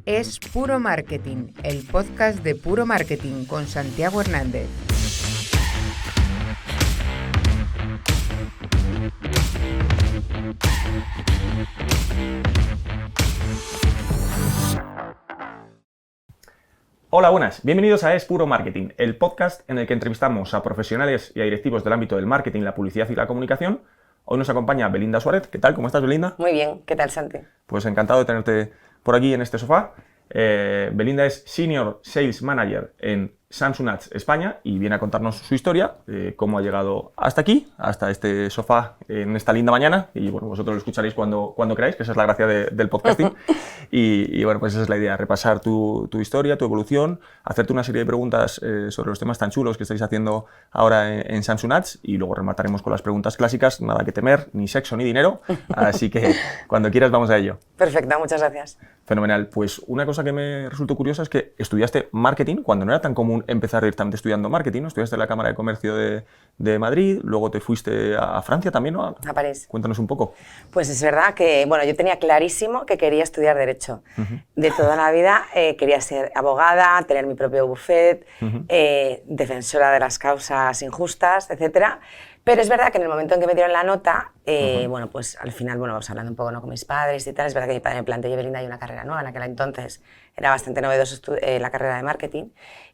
Es Puro Marketing, el podcast de Puro Marketing con Santiago Hernández. Hola, buenas. Bienvenidos a Es Puro Marketing, el podcast en el que entrevistamos a profesionales y a directivos del ámbito del marketing, la publicidad y la comunicación. Hoy nos acompaña Belinda Suárez. ¿Qué tal? ¿Cómo estás, Belinda? Muy bien. ¿Qué tal, Santi? Pues encantado de tenerte por aquí en este sofá. Belinda es Senior Sales Manager en Samsung Ads España y viene a contarnos su historia, cómo ha llegado hasta aquí, hasta este sofá en esta linda mañana. Y bueno, vosotros lo escucharéis cuando queráis, que esa es la gracia del podcasting. Y bueno, pues esa es la idea, repasar tu historia, tu evolución, hacerte una serie de preguntas sobre los temas tan chulos que estáis haciendo ahora en Samsung Ads y luego remataremos con las preguntas clásicas, nada que temer, ni sexo ni dinero. Así que cuando quieras vamos a ello. Perfecto, muchas gracias. Fenomenal. Pues una cosa que me resultó curiosa es que estudiaste marketing cuando no era tan común empezar directamente estudiando marketing, ¿no? Estudiaste en la Cámara de Comercio de Madrid, luego te fuiste a Francia también, ¿no? A París. Cuéntanos un poco. Pues es verdad que, bueno, yo tenía clarísimo que quería estudiar Derecho. De toda la vida quería ser abogada, tener mi propio bufet, defensora de las causas injustas, etcétera. Pero es verdad que en el momento en que me dieron la nota, bueno, pues al final, bueno, vamos hablando un poco, ¿no?, con mis padres y tal, es verdad que mi padre me planteó, Belinda, hay una carrera nueva, en aquel entonces era bastante novedoso la carrera de marketing,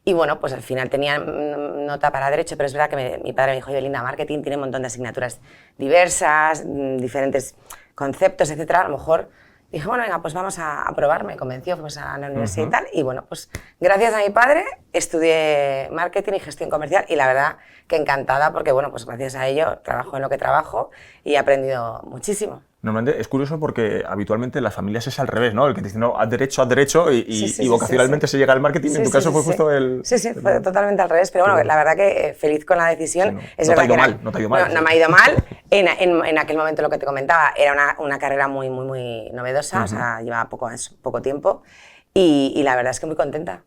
y bueno, pues al final tenía nota para Derecho, pero es verdad que mi padre me dijo, Belinda, marketing tiene un montón de asignaturas diversas, diferentes conceptos, etcétera, a lo mejor dije, bueno, venga, pues vamos a probar, me convenció, fuimos a la universidad y tal, y bueno, pues gracias a mi padre estudié marketing y gestión comercial y la verdad que encantada porque, bueno, pues gracias a ello trabajo en lo que trabajo y he aprendido muchísimo. Normalmente es curioso porque habitualmente en las familias es al revés, ¿no? El que te dice, no, haz derecho y vocacionalmente se llega al marketing. En tu caso fue justo el... Sí, fue totalmente al revés, pero bueno, la verdad que feliz con la decisión. No, es no verdad te ha ido mal, no te ha ido mal. No me ha ido mal. En aquel momento lo que te comentaba era una carrera muy novedosa, o sea, llevaba poco tiempo y la verdad es que muy contenta.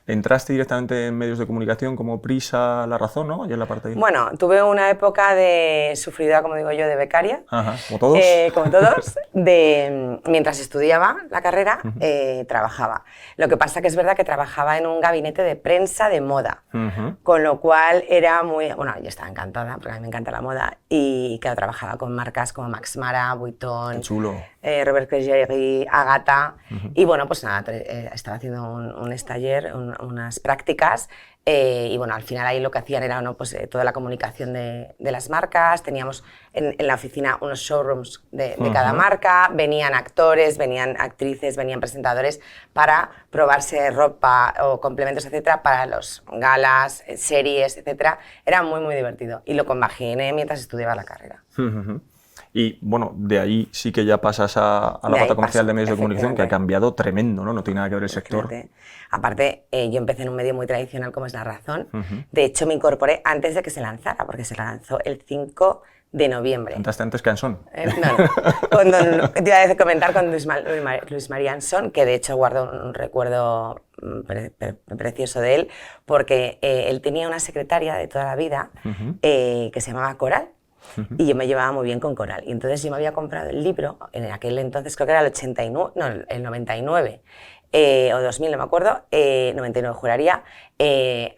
Entraste directamente en medios de comunicación como Prisa, La Razón, ¿no? Y en la parte de... Bueno, tuve una época de sufridora, como digo yo, de becaria. Ajá, como todos. Como todos. Mientras estudiaba la carrera, trabajaba. Lo que pasa que es verdad que trabajaba en un gabinete de prensa de moda, con lo cual era muy... Bueno, yo estaba encantada, porque a mí me encanta la moda, y claro, trabajaba con marcas como Max Mara, Vuitton, Qué chulo. Robert Cregeri, Agatha, y bueno, pues nada, estaba haciendo un taller, unas prácticas, y bueno, al final ahí lo que hacían era, ¿no?, pues, toda la comunicación de las marcas, teníamos en la oficina unos showrooms de cada marca, venían actores, venían actrices, venían presentadores para probarse ropa o complementos, etcétera, para los galas, series, etcétera. Era muy divertido y lo compaginé mientras estudiaba la carrera. Y bueno, de ahí sí que ya pasas a la parte comercial de medios de comunicación, que ha cambiado tremendo, ¿no? No tiene nada que ver el sector. Aparte, yo empecé en un medio muy tradicional como es La Razón. De hecho, me incorporé antes de que se lanzara, porque se lanzó el 5 de noviembre. ¿Entraste antes que Anson? No. Te iba a comentar con Luis María Anson, que de hecho guardo un recuerdo precioso de él, porque él tenía una secretaria de toda la vida que se llamaba Coral. Y yo me llevaba muy bien con Coral. Y entonces yo me había comprado el libro, en aquel entonces creo que era el 99, o 2000, no me acuerdo, 99 juraría,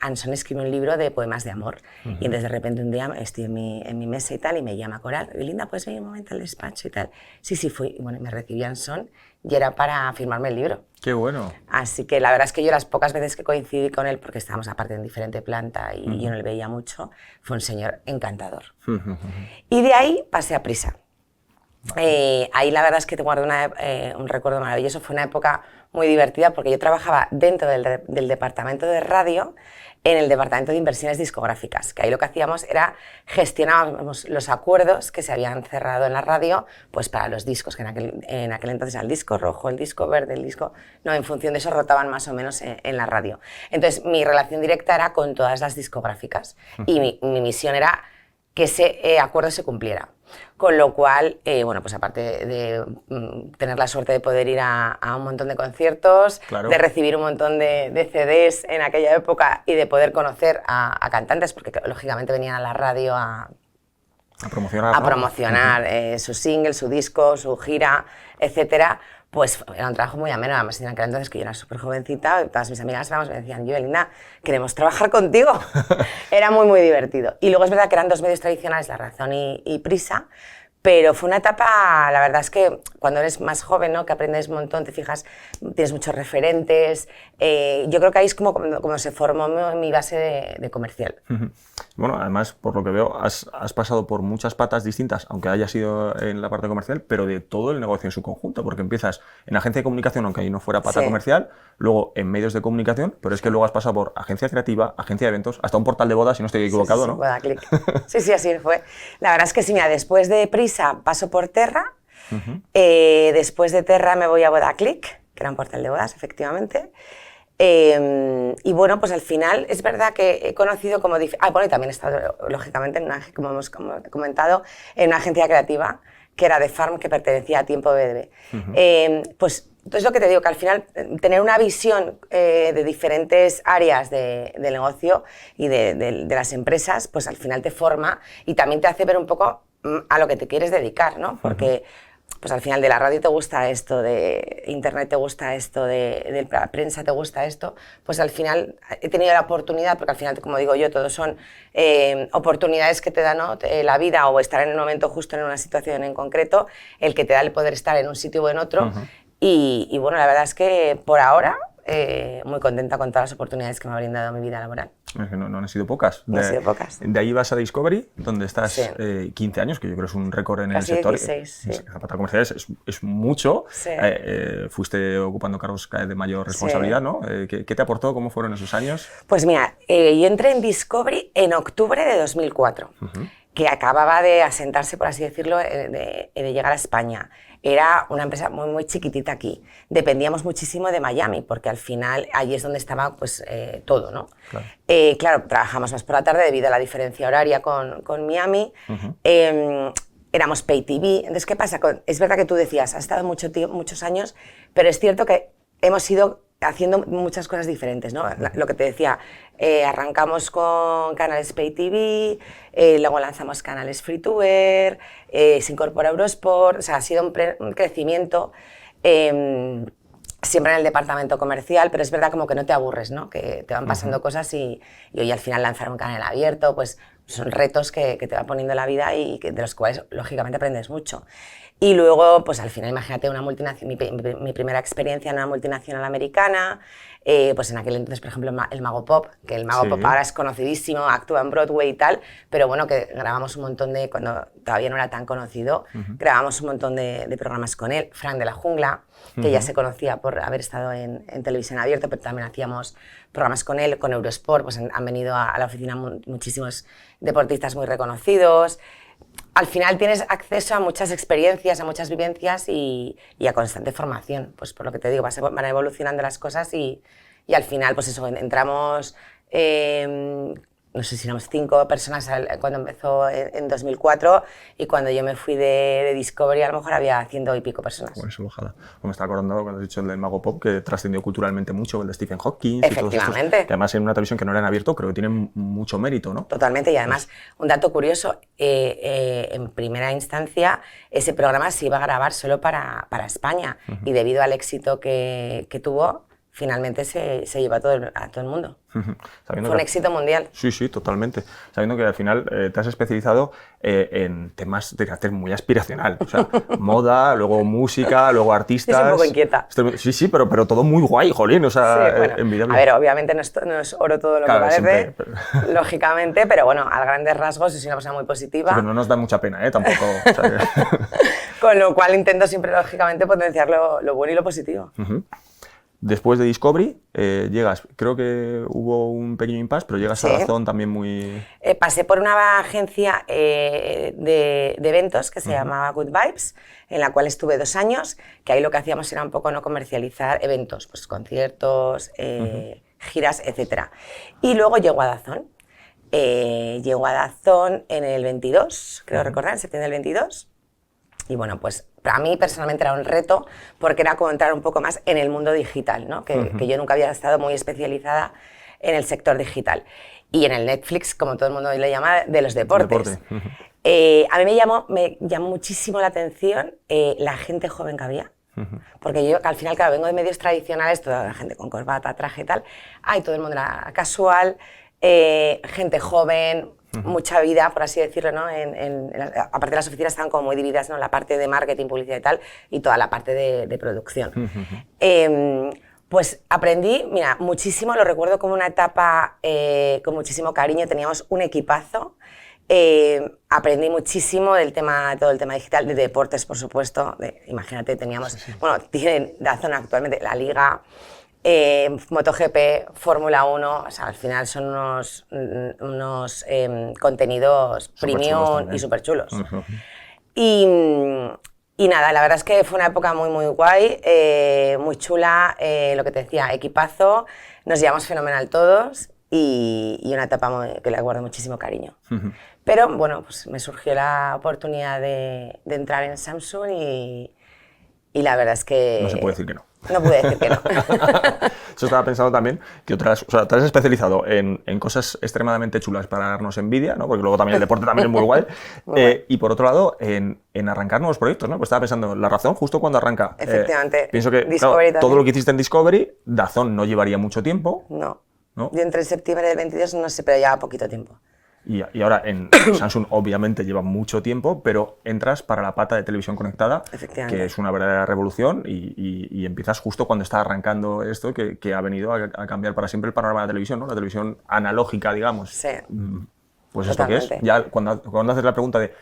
Anson escribió un libro de poemas de amor. Y entonces de repente un día estoy en mi mesa y tal, y me llama Coral, Belinda, ¿puedes venir un momento al despacho y tal? Sí, fui. Y bueno, me recibí Anson y era para firmarme el libro. ¡Qué bueno! Así que la verdad es que yo las pocas veces que coincidí con él, porque estábamos aparte en diferente planta y yo no le veía mucho, fue un señor encantador. Y de ahí pasé a Prisa. Ahí la verdad es que te guardo un recuerdo maravilloso. Fue una época muy divertida porque yo trabajaba dentro del departamento de radio, en el departamento de inversiones discográficas, que ahí lo que hacíamos era gestionábamos los acuerdos que se habían cerrado en la radio, pues para los discos, que en aquel entonces era el disco rojo, el disco verde, el disco... No, en función de eso rotaban más o menos en la radio. Entonces mi relación directa era con todas las discográficas y mi misión era que ese acuerdo se cumpliera. Con lo cual, bueno, pues aparte de tener la suerte de poder ir a un montón de conciertos, claro, de recibir un montón de CDs en aquella época y de poder conocer a cantantes, porque lógicamente venían a la radio a promocionar su single, su disco, su gira, etcétera, pues era un trabajo muy ameno. Además, en aquel entonces que yo era súper jovencita, y todas mis amigas vamos, me decían, yo, Belinda, queremos trabajar contigo. Era muy, muy divertido. Y luego es verdad que eran dos medios tradicionales, La Razón y Prisa, pero fue una etapa, la verdad es que cuando eres más joven, ¿no? Que aprendes un montón, te fijas, tienes muchos referentes. Yo creo que ahí es como se formó mi base de comercial. Bueno, además, por lo que veo, has pasado por muchas patas distintas, aunque haya sido en la parte comercial, pero de todo el negocio en su conjunto, porque empiezas en agencia de comunicación, aunque ahí no fuera pata comercial, luego en medios de comunicación, pero es que luego has pasado por agencia creativa, agencia de eventos, hasta un portal de bodas, si no estoy equivocado, ¿no? Vodaclick. Sí, así fue. La verdad es que sí, mira, después de Prisa paso por Terra, después de Terra me voy a Vodaclick, que era un portal de bodas, efectivamente. Y bueno, pues al final es verdad que he conocido como... bueno, y también he estado, lógicamente, como hemos comentado, en una agencia creativa que era de Farm, que pertenecía a Tiempo BDB. Pues entonces lo que te digo, que al final tener una visión de diferentes áreas del negocio y de las empresas, pues al final te forma y también te hace ver un poco a lo que te quieres dedicar, ¿no? Porque... pues al final de la radio te gusta esto, de internet te gusta esto, de la prensa te gusta esto, pues al final he tenido la oportunidad, porque al final, como digo yo, todos son oportunidades que te da, ¿no? La vida o estar en el momento justo en una situación en concreto, el que te da el poder estar en un sitio o en otro. Y bueno, la verdad es que por ahora muy contenta con todas las oportunidades que me ha brindado mi vida laboral. Es que no han sido pocas. No han sido pocas. De ahí vas a Discovery, donde estás 15 años, que yo creo que es un récord en casi el sector. 16, sí. La pata comercial es mucho. Sí. Fuiste ocupando cargos cada vez de mayor responsabilidad, ¿no? ¿Qué te aportó? ¿Cómo fueron esos años? Pues mira, yo entré en Discovery en octubre de 2004, que acababa de asentarse, por así decirlo, de llegar a España. Era una empresa muy, muy chiquitita aquí. Dependíamos muchísimo de Miami, porque al final allí es donde estaba pues, todo, ¿no? Claro. Claro, trabajamos más por la tarde debido a la diferencia horaria con Miami. Éramos pay TV. Entonces, ¿qué pasa? Es verdad que tú decías, has estado muchos años, pero es cierto que hemos ido haciendo muchas cosas diferentes, ¿no? Lo que te decía, arrancamos con canales Pay TV, luego lanzamos canales Free to Air, se incorpora Eurosport, o sea, ha sido un crecimiento siempre en el departamento comercial, pero es verdad como que no te aburres, ¿no? Que te van pasando cosas y hoy al final lanzar un canal abierto, pues son retos que te va poniendo la vida y de los cuales lógicamente aprendes mucho. Y luego, pues al final, imagínate una multinacional, mi primera experiencia en una multinacional americana, pues en aquel entonces, por ejemplo, el Mago Pop, que el Mago Pop ahora es conocidísimo, actúa en Broadway y tal, pero bueno, que grabamos un montón cuando todavía no era tan conocido, grabamos un montón de programas con él. Frank de la Jungla, que ya se conocía por haber estado en televisión abierta, pero también hacíamos programas con él, con Eurosport, pues han venido a la oficina muchísimos deportistas muy reconocidos. Al final tienes acceso a muchas experiencias, a muchas vivencias y a constante formación. Pues por lo que te digo, van evolucionando las cosas y al final, pues eso, entramos, no sé si éramos 5 personas cuando empezó en 2004 y cuando yo me fui de Discovery a lo mejor había 100 y pico personas. Pues ojalá. Me está acordando cuando has dicho el del Mago Pop, que trascendió culturalmente mucho, el de Stephen Hawking. Efectivamente. Y todos estos, que además en una televisión que no era en abierto creo que tienen mucho mérito, ¿no? Totalmente, y además, un dato curioso, en primera instancia ese programa se iba a grabar solo para España y debido al éxito que tuvo, finalmente se llevó a todo el mundo. Fue un éxito mundial. Sí, totalmente. Sabiendo que al final te has especializado en temas de carácter muy aspiracional. O sea, moda, luego música, luego artistas. Es un poco inquieta. Sí, pero todo muy guay, jolín. O sea, sí, bueno, envidiable. A ver, obviamente no es oro todo lo que parece, siempre, lógicamente, pero bueno, a grandes rasgos soy una persona muy positiva. Sí, pero no nos da mucha pena, tampoco. O sea, Con lo cual intento siempre, lógicamente, potenciar lo bueno y lo positivo. Después de Discovery, llegas, creo que hubo un pequeño impasse, pero llegas a Dazón también muy... pasé por una agencia de eventos que se llamaba Good Vibes, en la cual estuve 2 años, que ahí lo que hacíamos era un poco no comercializar eventos, pues conciertos, giras, etc. Y luego llegó a Dazón. Llegó a Dazón en el 22, creo recordar, en septiembre del 22. Y bueno, pues para mí personalmente era un reto porque era como entrar un poco más en el mundo digital, ¿no? Que yo nunca había estado muy especializada en el sector digital. Y en el Netflix, como todo el mundo le llama, de los deportes. A mí me llamó muchísimo la atención la gente joven que había. Porque yo, al final, claro, vengo de medios tradicionales, toda la gente con corbata, traje y tal, todo el mundo era casual, gente joven, mucha vida, por así decirlo, ¿no? Aparte las oficinas estaban como muy divididas, ¿no? La parte de marketing, publicidad y tal, y toda la parte de producción. Pues aprendí, mira, muchísimo, lo recuerdo como una etapa con muchísimo cariño, teníamos un equipazo. Aprendí muchísimo del tema, todo el tema digital, de deportes, por supuesto. Imagínate, teníamos, bueno, tienen DAZN actualmente la Liga, MotoGP, Fórmula 1, o sea, al final son unos contenidos premium y súper chulos. Y nada, la verdad es que fue una época muy, muy guay, muy chula, lo que te decía, equipazo, nos llevamos fenomenal todos. Y una etapa que le guardo muchísimo cariño. Pero bueno, pues me surgió la oportunidad de entrar en Samsung y la verdad es que... No se puede decir que no. No pude decir que no. Yo estaba pensando también que te has especializado en cosas extremadamente chulas para darnos envidia, ¿no? Porque luego también el deporte también es muy guay. Y por otro lado, en arrancar nuevos proyectos, ¿no? Pues estaba pensando, La Razón, justo cuando arranca. Efectivamente. Pienso que claro, todo lo que hiciste en Discovery, DAZN no llevaría mucho tiempo. No. ¿No? Yo entré en septiembre del 22, no sé, pero lleva poquito tiempo. Y ahora en Samsung obviamente lleva mucho tiempo, pero entras para la pata de televisión conectada, que es una verdadera revolución y empiezas justo cuando está arrancando esto que ha venido a cambiar para siempre el panorama de la televisión, ¿no? La televisión analógica, digamos. Sí. Pues totalmente. ¿esto qué es? Ya cuando haces la pregunta de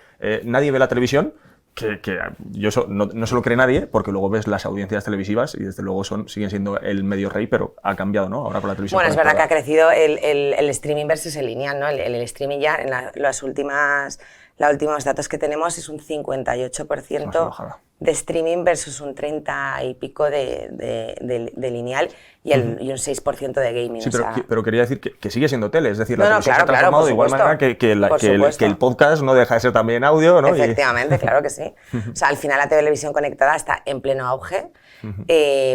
nadie ve la televisión, que yo no se lo cree nadie, porque luego ves las audiencias televisivas y desde luego siguen siendo el medio rey, pero ha cambiado, ¿no? Ahora con la televisión. Bueno, es verdad que ha crecido el streaming versus el lineal, ¿no? El streaming ya, en los últimos datos que tenemos, es un 58% de streaming versus un 30 y pico de lineal y un 6% de gaming. Sí, o sea... pero quería decir que sigue siendo tele, es decir, la televisión se ha claro, transformado de igual manera que el podcast no deja de ser también audio, ¿no? Efectivamente, claro que sí. O sea, al final la televisión conectada está en pleno auge,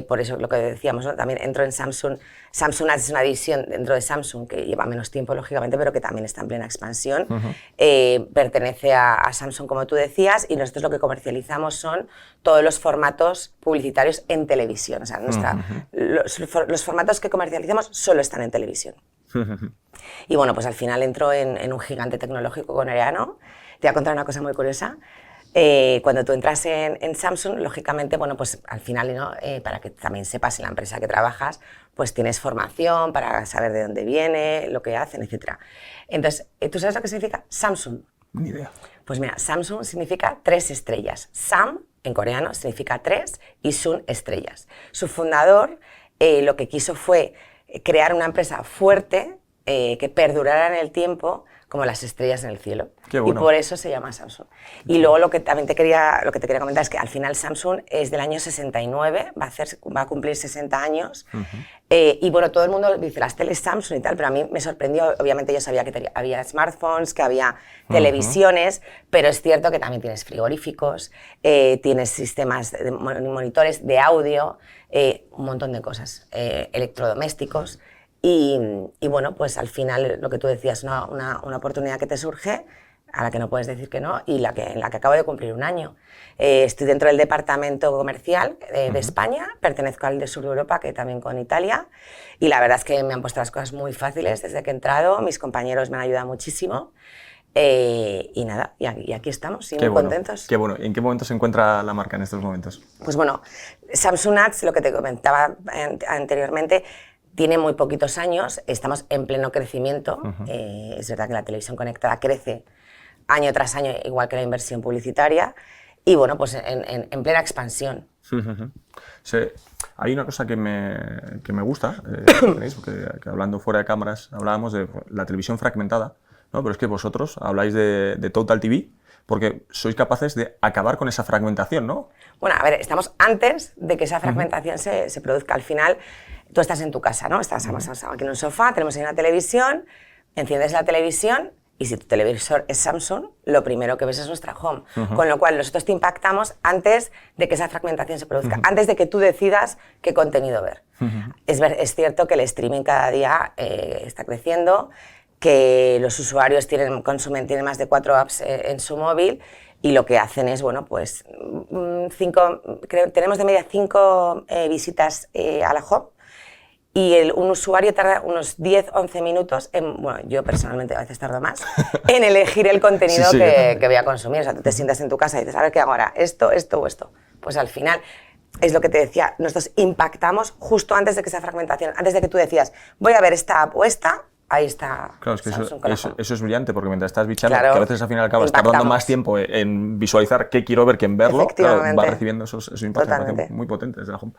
por eso lo que decíamos, ¿no? También entro en Samsung. Samsung es una división dentro de Samsung que lleva menos tiempo, lógicamente, pero que también está en plena expansión. Pertenece a Samsung, como tú decías, y nosotros lo que comercializamos son todos los formatos publicitarios en televisión. O sea, los formatos que comercializamos solo están en televisión. Y bueno, pues al final entro en un gigante tecnológico coreano. Te voy a contar una cosa muy curiosa. Cuando tú entras en Samsung, lógicamente, bueno, pues al final, ¿no? Para que también sepas en la empresa que trabajas, pues tienes formación para saber de dónde viene, lo que hacen, etc. Entonces, ¿tú sabes lo que significa Samsung? Ni idea. Pues mira, Samsung significa 3 estrellas. Sam, en coreano, significa 3 y Sun, estrellas. Su fundador lo que quiso fue crear una empresa fuerte que perdurara en el tiempo como las estrellas en el cielo. Qué bueno. Y por eso se llama Samsung. Y luego lo que te quería comentar es que al final Samsung es del año 69, va a cumplir 60 años. Y bueno, todo el mundo dice las teles Samsung y tal, pero a mí me sorprendió. Obviamente yo sabía que había smartphones, que había televisiones, pero es cierto que también tienes frigoríficos, tienes sistemas de monitores de audio, un montón de cosas, electrodomésticos. Y bueno, pues al final lo que tú decías, una oportunidad que te surge, a la que no puedes decir que no, y en la que acabo de cumplir un año. Estoy dentro del departamento comercial de España, pertenezco al de Sur de Europa, que también con Italia, y la verdad es que me han puesto las cosas muy fáciles desde que he entrado, mis compañeros me han ayudado muchísimo, y nada, y aquí estamos, y muy contentos. Qué bueno. ¿En qué momento se encuentra la marca en estos momentos? Pues bueno, Samsung Ads, lo que te comentaba anteriormente, tiene muy poquitos años, estamos en pleno crecimiento. Es verdad que la televisión conectada crece año tras año, igual que la inversión publicitaria, y bueno, pues en plena expansión. Sí, hay una cosa que me gusta, que hablando fuera de cámaras hablábamos de la televisión fragmentada, ¿no? Pero es que vosotros habláis de Total TV porque sois capaces de acabar con esa fragmentación, ¿no? Bueno, a ver, estamos antes de que esa fragmentación se produzca. Al final, tú estás en tu casa, ¿no? Estamos aquí en un sofá, tenemos ahí una televisión, enciendes la televisión y si tu televisor es Samsung, lo primero que ves es nuestra home. Con lo cual, nosotros te impactamos antes de que esa fragmentación se produzca, antes de que tú decidas qué contenido ver. Es cierto que el streaming cada día está creciendo, que los usuarios tienen más de 4 apps en su móvil, y lo que hacen es, bueno, pues tenemos de media 5 visitas a la home, y un usuario tarda unos 10-11 minutos, bueno, yo personalmente a veces tardo más, en elegir el contenido que voy a consumir. O sea, tú te sientas en tu casa y dices, a ver, ¿qué hago ahora? ¿Esto o esto? Pues al final, es lo que te decía, nosotros impactamos justo antes de que esa fragmentación, antes de que tú decías, voy a ver esta app o esta, ahí está. Claro, es que Samsung con la home. eso es brillante, porque mientras estás bichando, Claro, que a veces al final acabas tardando más tiempo en visualizar qué quiero ver que en verlo, claro, vas recibiendo esos impactos muy potentes desde la home.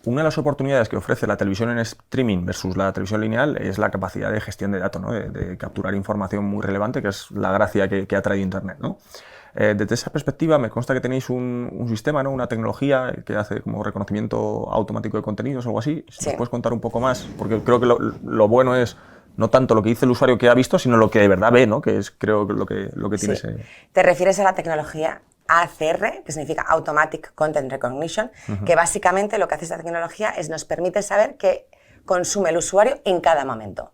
Una de las oportunidades que ofrece la televisión en streaming versus la televisión lineal es la capacidad de gestión de datos, ¿no? de capturar información muy relevante, que es la gracia que ha traído Internet, ¿no? Desde esa perspectiva, me consta que tenéis un sistema, ¿no? Una tecnología que hace como reconocimiento automático de contenidos o algo así. Si nos puedes contar un poco más, porque creo que lo bueno es no tanto lo que dice el usuario que ha visto, sino lo que de verdad ve, ¿no? Que es, creo, lo que tiene ese... ¿Te refieres a la tecnología ACR, que significa Automatic Content Recognition, que básicamente lo que hace esta tecnología es nos permite saber qué consume el usuario en cada momento?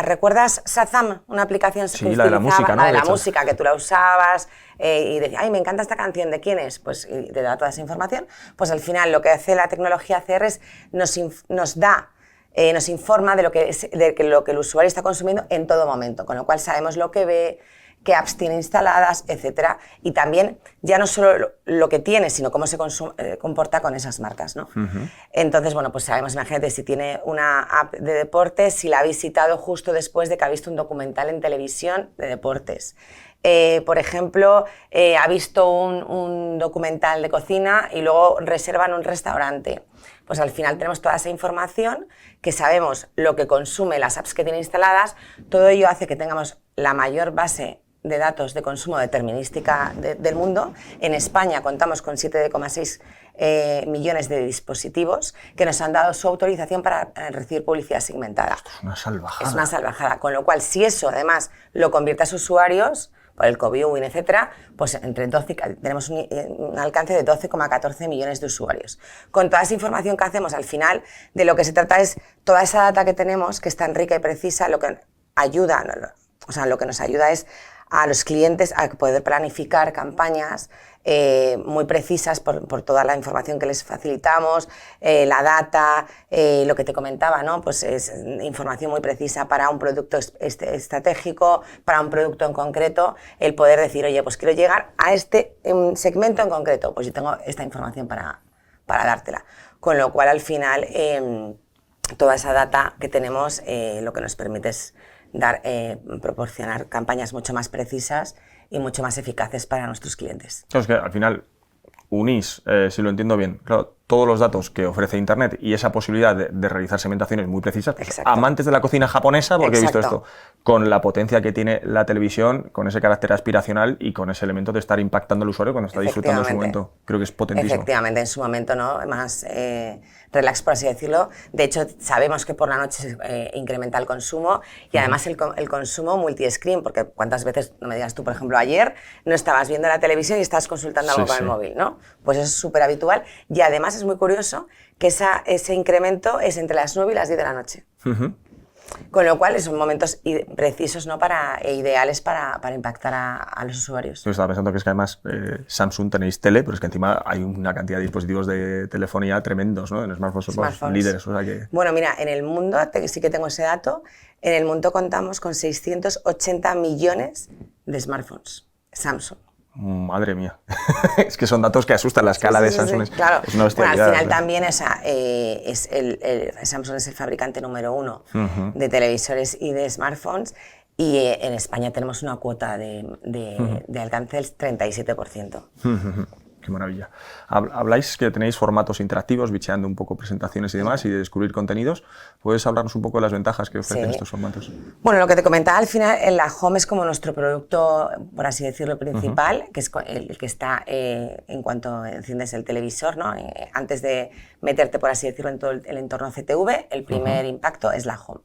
¿Recuerdas Shazam, una aplicación que utilizaba, la de la música, ¿no? La de la música, que tú la usabas y decías, ay, me encanta esta canción, ¿de quién es? Pues y te da toda esa información. Pues al final lo que hace la tecnología ACR es nos informa de lo que el usuario está consumiendo en todo momento, con lo cual sabemos lo que ve, qué apps tiene instaladas, etcétera, y también ya no solo lo que tiene, sino cómo se comporta con esas marcas, ¿no? Entonces, bueno, pues sabemos, imagínate, si tiene una app de deportes, si la ha visitado justo después de que ha visto un documental en televisión de deportes. Por ejemplo, ha visto un documental de cocina y luego reserva en un restaurante. Pues al final tenemos toda esa información, que sabemos lo que consume, las apps que tiene instaladas. Todo ello hace que tengamos la mayor base de datos de consumo determinística del mundo. En España contamos con 7,6 millones de dispositivos que nos han dado su autorización para recibir publicidad segmentada. Esto es una salvajada. Es una salvajada, con lo cual si eso además lo convierte a sus usuarios, por el co-viewing, etcétera, pues tenemos un alcance de 12,14 millones de usuarios. Con toda esa información que hacemos, al final de lo que se trata es toda esa data que tenemos, que es tan rica y precisa, lo que nos ayuda es a los clientes a poder planificar campañas muy precisas por toda la información que les facilitamos, la data, lo que te comentaba, ¿no? Pues es información muy precisa para un producto estratégico, para un producto en concreto, el poder decir, oye, pues quiero llegar a este segmento en concreto, pues yo tengo esta información para dártela. Con lo cual, al final, toda esa data que tenemos lo que nos permite es proporcionar campañas mucho más precisas y mucho más eficaces para nuestros clientes. Claro, es que al final unís, si lo entiendo bien, claro, todos los datos que ofrece Internet y esa posibilidad de realizar segmentaciones muy precisas. Amantes de la cocina japonesa, porque he visto esto, con la potencia que tiene la televisión, con ese carácter aspiracional y con ese elemento de estar impactando al usuario cuando está disfrutando en su momento. Creo que es potentísimo. Efectivamente, en su momento, ¿no? Más relax, por así decirlo. De hecho, sabemos que por la noche se incrementa el consumo y además el consumo multi-screen, porque cuántas veces, no me digas tú, por ejemplo, ayer no estabas viendo la televisión y estabas consultando algo con el móvil, ¿no? Pues eso es súper habitual y además es muy curioso que ese incremento es entre las 9 y las 10 de la noche. Con lo cual son momentos precisos, ¿no? Ideales para impactar a los usuarios. Yo estaba pensando que es que además Samsung tenéis tele, pero es que encima hay una cantidad de dispositivos de telefonía tremendos, ¿no? En smartphones somos líderes. O sea que... Bueno, mira, en el mundo, sí que tengo ese dato, en el mundo contamos con 680 millones de smartphones Samsung. Madre mía, es que son datos que asustan. La escala de Samsung claro. Es una bestialidad. Bueno, al final también Samsung es el fabricante número 1 de televisores y de smartphones y en España tenemos una cuota de alcance del 37%. Qué maravilla. Habláis que tenéis formatos interactivos, bicheando un poco presentaciones y demás, y de descubrir contenidos. ¿Puedes hablarnos un poco de las ventajas que ofrecen estos formatos? Bueno, lo que te comentaba, al final, en la Home es como nuestro producto, por así decirlo, principal, que es el que está en cuanto enciendes el televisor, ¿no? Antes de meterte, por así decirlo, en todo el entorno CTV, el primer impacto es la Home.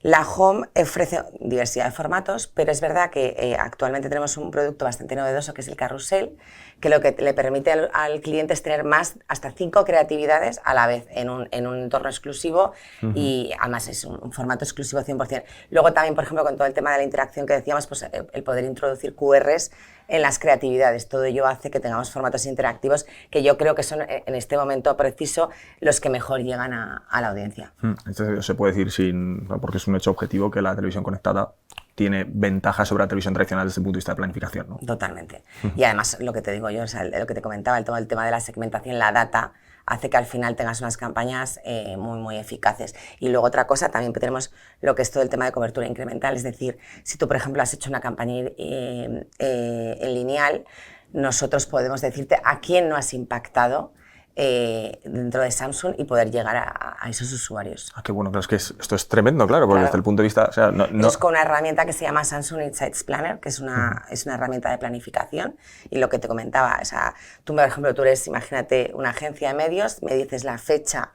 La Home ofrece diversidad de formatos, pero es verdad que actualmente tenemos un producto bastante novedoso que es el carrusel, que lo que le permite al cliente es tener hasta 5 creatividades a la vez en un entorno exclusivo y además es un formato exclusivo 100%. Luego también, por ejemplo, con todo el tema de la interacción que decíamos, pues el poder introducir QRs en las creatividades. Todo ello hace que tengamos formatos interactivos que yo creo que son en este momento preciso los que mejor llegan a la audiencia. Entonces se puede decir, porque es un hecho objetivo, que la televisión conectada tiene ventajas sobre la televisión tradicional desde el punto de vista de planificación, ¿no? Totalmente. Y además, lo que te digo yo, o sea, lo que te comentaba, todo el tema de la segmentación, la data, hace que al final tengas unas campañas muy, muy eficaces. Y luego otra cosa, también tenemos lo que es todo el tema de cobertura incremental, es decir, si tú, por ejemplo, has hecho una campaña en lineal, nosotros podemos decirte a quién no has impactado dentro de Samsung y poder llegar a esos usuarios. Qué bueno, claro, es que esto es tremendo, claro, porque desde el punto de vista... O sea, Es con una herramienta que se llama Samsung Insights Planner, que es una herramienta de planificación, y lo que te comentaba, o sea, tú, por ejemplo, tú eres, imagínate, una agencia de medios, me dices la fecha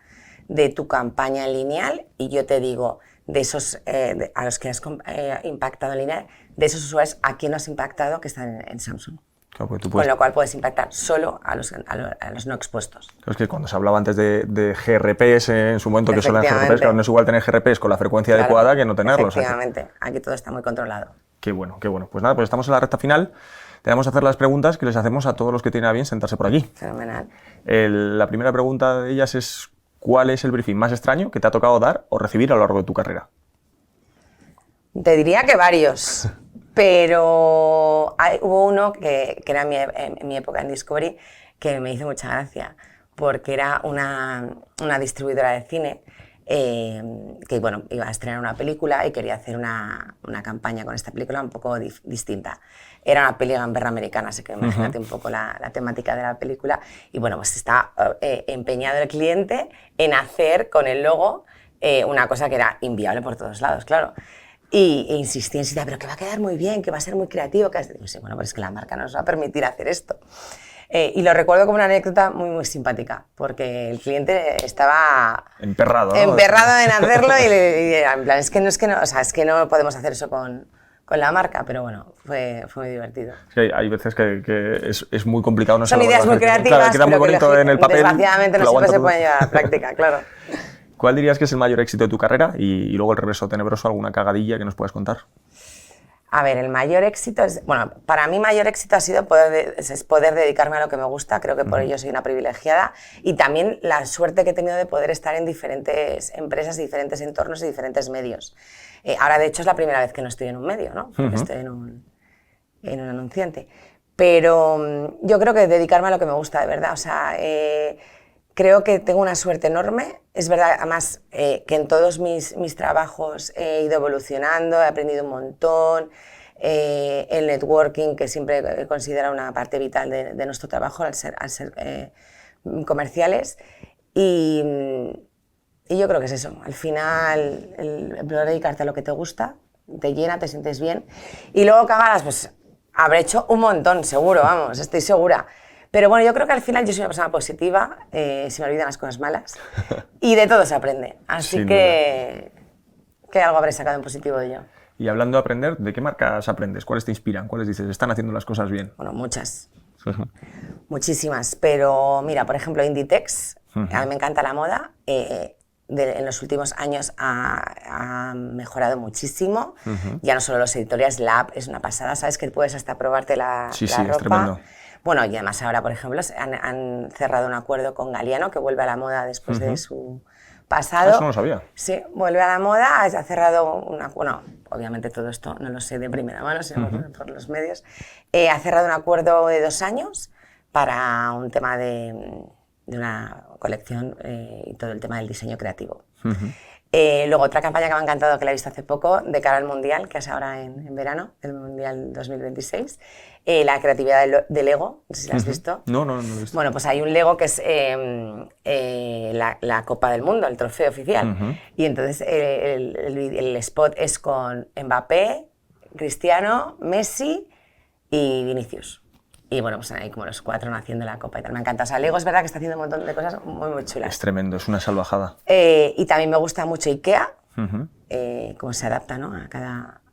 de tu campaña en lineal y yo te digo de esos a los que has impactado en lineal, de esos usuarios a quién no has impactado que están en Samsung. Claro, Con lo cual puedes impactar solo a los no expuestos. Claro, es que cuando se hablaba antes de GRPs en su momento, que son las GRPs, claro, no es igual tener GRPs con la frecuencia adecuada que no tenerlos. Efectivamente, o sea, aquí todo está muy controlado. Qué bueno, qué bueno. Pues nada, pues estamos en la recta final. Tenemos que hacer las preguntas que les hacemos a todos los que tienen a bien sentarse por aquí. Fenomenal. La primera pregunta de ellas es: ¿cuál es el briefing más extraño que te ha tocado dar o recibir a lo largo de tu carrera? Te diría que varios. Pero hubo uno que era en mi época en Discovery que me hizo mucha gracia, porque era una distribuidora de cine que bueno, iba a estrenar una película y quería hacer una campaña con esta película un poco distinta. Era una peli gamberra americana, así que imagínate un poco la temática de la película. Y bueno, pues está empeñado el cliente en hacer con el logo una cosa que era inviable por todos lados, claro. E insistí, pero que va a quedar muy bien, que va a ser muy creativo. Que... Digo, sí, bueno, pero es que la marca no nos va a permitir hacer esto. Y lo recuerdo como una anécdota muy, muy simpática, porque el cliente estaba... Emperrado, ¿no? Emperrado en hacerlo y en plan, es que no podemos hacer eso con la marca, pero bueno, fue muy divertido. Sí, hay veces que es muy complicado. Son ideas muy creativas, claro, queda muy bonito en el papel. Desgraciadamente no siempre se pueden llevar a la práctica, claro. ¿Cuál dirías que es el mayor éxito de tu carrera? Y luego el reverso tenebroso, alguna cagadilla que nos puedas contar. A ver, el mayor éxito es... Bueno, para mí mayor éxito ha sido poder dedicarme a lo que me gusta, creo que por ello soy una privilegiada, y también la suerte que he tenido de poder estar en diferentes empresas, diferentes entornos y diferentes medios. Ahora, de hecho, es la primera vez que no estoy en un medio, ¿no? Porque estoy en un anunciante. Pero yo creo que dedicarme a lo que me gusta, de verdad, o sea... Creo que tengo una suerte enorme. Es verdad, además, que en todos mis trabajos he ido evolucionando, he aprendido un montón. El networking, que siempre he considerado una parte vital de nuestro trabajo al ser comerciales. Y yo creo que es eso. Al final, el poder dedicarte a lo que te gusta, te llena, te sientes bien. Y luego cagadas, pues habré hecho un montón, seguro, vamos, estoy segura. Pero bueno, yo creo que al final yo soy una persona positiva, se me olvidan las cosas malas y de todo se aprende. Así que algo habré sacado en positivo de ello. Y hablando de aprender, ¿de qué marcas aprendes? ¿Cuáles te inspiran? ¿Cuáles dices, están haciendo las cosas bien? Bueno, muchas. Muchísimas. Pero mira, por ejemplo, Inditex, a mí me encanta la moda. En los últimos años ha mejorado muchísimo. Ya no solo los editoriales, la app es una pasada. Sabes que puedes hasta probarte la ropa. Es tremendo. Bueno, y además ahora, por ejemplo, han cerrado un acuerdo con Galliano, que vuelve a la moda después de su pasado. Eso no lo sabía. Sí, vuelve a la moda, ha cerrado bueno, obviamente todo esto no lo sé de primera mano, sino por los medios. Ha cerrado un acuerdo de 2 años para un tema de una colección y todo el tema del diseño creativo. Luego, otra campaña que me ha encantado, que la he visto hace poco, de cara al Mundial, que es ahora en verano, el Mundial 2026, la creatividad de Lego, no sé si la has visto. No lo he visto. Bueno, pues hay un Lego que es la Copa del Mundo, el trofeo oficial. Y entonces el spot es con Mbappé, Cristiano, Messi y Vinicius. Y bueno, pues ahí como los 4 haciendo la copa y tal. Me encanta. O sea, Lego es verdad que está haciendo un montón de cosas muy, muy chulas. Es tremendo, es una salvajada. Y también me gusta mucho IKEA. cómo se adapta, ¿no?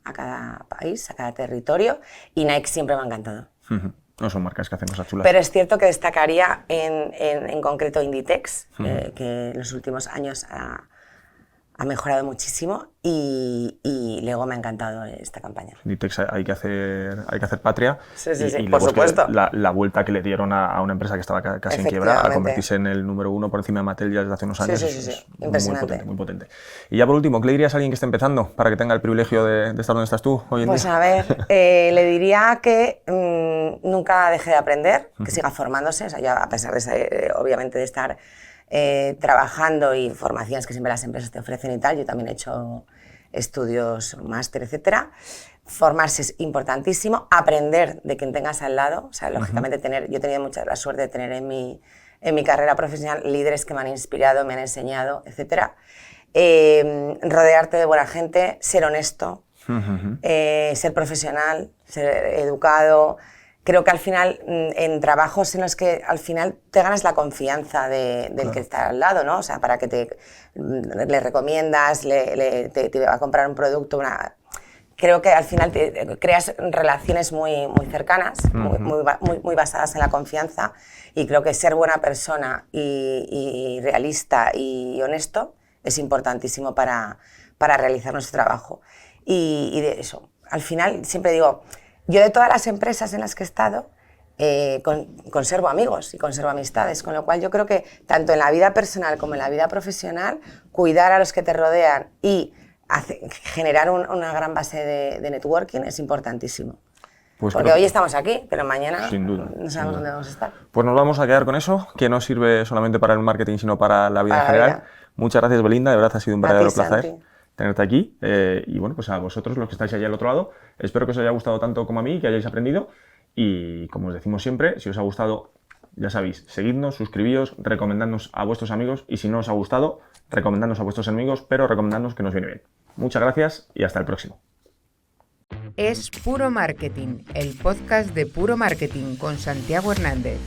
a cada país, a cada territorio, y Nike siempre me ha encantado. No son marcas que hacen cosas chulas. Pero es cierto que destacaría en concreto Inditex, que en los últimos años ha mejorado muchísimo, y luego me ha encantado esta campaña. Inditex hay que hacer patria. Sí, y por supuesto. La vuelta que le dieron a una empresa que estaba casi en quiebra, a convertirse en el número 1 por encima de Mattel ya desde hace unos años. Es impresionante. Muy potente. Y ya por último, ¿qué le dirías a alguien que está empezando para que tenga el privilegio de estar donde estás tú hoy en día? Pues a ver, le diría que nunca deje de aprender, que siga formándose. O sea, yo, a pesar de obviamente de estar trabajando y formaciones que siempre las empresas te ofrecen y tal, yo también he hecho estudios, máster, etcétera. Formarse es importantísimo, aprender de quien tengas al lado, o sea, lógicamente yo he tenido la suerte de tener en mi carrera profesional líderes que me han inspirado, me han enseñado, etcétera. Rodearte de buena gente, ser honesto, ser profesional, ser educado. Creo que al final, en trabajos en los que al final te ganas la confianza del que está al lado, ¿no? O sea, para que le recomiendas, te va a comprar un producto, creo que al final creas relaciones muy cercanas, muy basadas en la confianza, y creo que ser buena persona y realista y honesto es importantísimo para realizar nuestro trabajo. Y de eso, al final siempre digo, yo de todas las empresas en las que he estado, conservo amigos y conservo amistades, con lo cual yo creo que tanto en la vida personal como en la vida profesional, cuidar a los que te rodean y generar una gran base de networking es importantísimo. Pues porque hoy estamos aquí, pero mañana sin duda, no sabemos dónde vamos a estar. Pues nos vamos a quedar con eso, que no sirve solamente para el marketing, sino para la vida en general. Muchas gracias, Belinda, de verdad ha sido un verdadero placer tenerte aquí. Y bueno, pues a vosotros, los que estáis allá al otro lado, espero que os haya gustado tanto como a mí, que hayáis aprendido. Y como os decimos siempre, si os ha gustado, ya sabéis, seguidnos, suscribíos, recomendadnos a vuestros amigos, y si no os ha gustado, recomendadnos a vuestros enemigos, pero recomendadnos que nos viene bien. Muchas gracias y hasta el próximo. Es Puro Marketing, el podcast de Puro Marketing con Santiago Hernández.